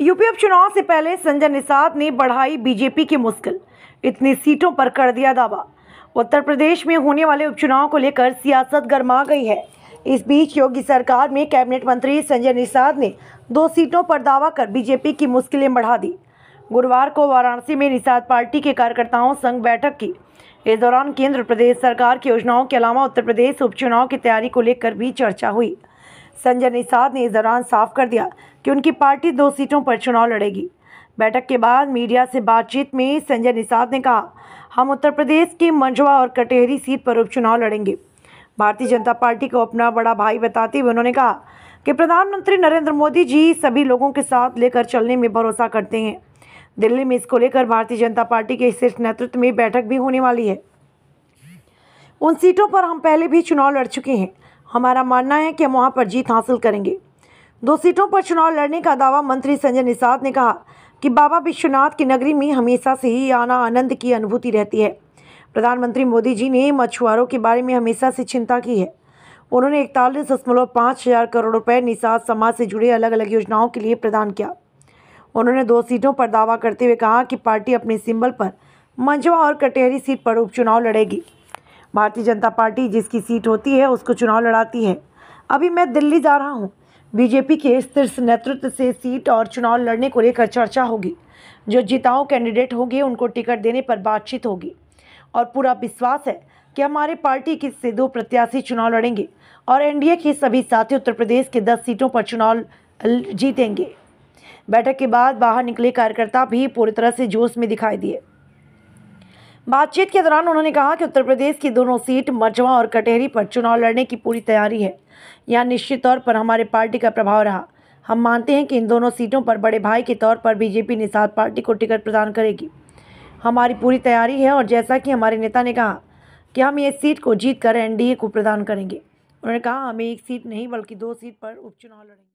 UP उपचुनाव से पहले संजय निषाद ने बढ़ाई बीजेपी की मुश्किल, इतनी सीटों पर कर दिया दावा। उत्तर प्रदेश में होने वाले उपचुनाव को लेकर सियासत गर्मा गई है। इस बीच योगी सरकार में कैबिनेट मंत्री संजय निषाद ने 2 सीटों पर दावा कर बीजेपी की मुश्किलें बढ़ा दी। गुरुवार को वाराणसी में निषाद पार्टी के कार्यकर्ताओं संग बैठक की। इस दौरान केंद्र प्रदेश सरकार की योजनाओं के अलावा उत्तर प्रदेश उपचुनाव की तैयारी को लेकर भी चर्चा हुई। संजय निषाद ने इस दौरान साफ कर दिया कि उनकी पार्टी 2 सीटों पर चुनाव लड़ेगी। बैठक के बाद मीडिया से बातचीत में संजय निषाद ने कहा, हम उत्तर प्रदेश की मंझवा और कटेहरी सीट पर उपचुनाव लड़ेंगे। भारतीय जनता पार्टी को अपना बड़ा भाई बताते हुए उन्होंने कहा कि प्रधानमंत्री नरेंद्र मोदी जी सभी लोगों के साथ लेकर चलने में भरोसा करते हैं। दिल्ली में इसको लेकर भारतीय जनता पार्टी के शीर्ष नेतृत्व में बैठक भी होने वाली है। उन सीटों पर हम पहले भी चुनाव लड़ चुके हैं। हमारा मानना है कि हम वहां पर जीत हासिल करेंगे। 2 सीटों पर चुनाव लड़ने का दावा मंत्री संजय निषाद ने कहा कि बाबा विश्वनाथ की नगरी में हमेशा से ही आना आनंद की अनुभूति रहती है। प्रधानमंत्री मोदी जी ने मछुआरों के बारे में हमेशा से चिंता की है। उन्होंने 41.5 हज़ार करोड़ रुपए निषाद समाज से जुड़े अलग अलग योजनाओं के लिए प्रदान किया। उन्होंने 2 सीटों पर दावा करते हुए कहा कि पार्टी अपने सिंबल पर मंझवा और कटेहरी सीट पर उपचुनाव लड़ेगी। भारतीय जनता पार्टी जिसकी सीट होती है उसको चुनाव लड़ाती है। अभी मैं दिल्ली जा रहा हूँ। बीजेपी के शीर्ष नेतृत्व से सीट और चुनाव लड़ने को लेकर चर्चा होगी। जो जिताऊ कैंडिडेट होंगे उनको टिकट देने पर बातचीत होगी और पूरा विश्वास है कि हमारे पार्टी के से 2 प्रत्याशी चुनाव लड़ेंगे और एनडीए के सभी साथी उत्तर प्रदेश के 10 सीटों पर चुनाव जीतेंगे। बैठक के बाद बाहर निकले कार्यकर्ता भी पूरी तरह से जोश में दिखाई दिए। बातचीत के दौरान उन्होंने कहा कि उत्तर प्रदेश की दोनों सीट मंझवा और कटेहरी पर चुनाव लड़ने की पूरी तैयारी है। यहाँ निश्चित तौर पर हमारे पार्टी का प्रभाव रहा। हम मानते हैं कि इन दोनों सीटों पर बड़े भाई के तौर पर बीजेपी निषाद पार्टी को टिकट प्रदान करेगी। हमारी पूरी तैयारी है और जैसा कि हमारे नेता ने कहा कि हम ये सीट को जीत कर एनडीए को प्रदान करेंगे। उन्होंने कहा, हमें 1 सीट नहीं बल्कि 2 सीट पर उपचुनाव लड़ेंगे।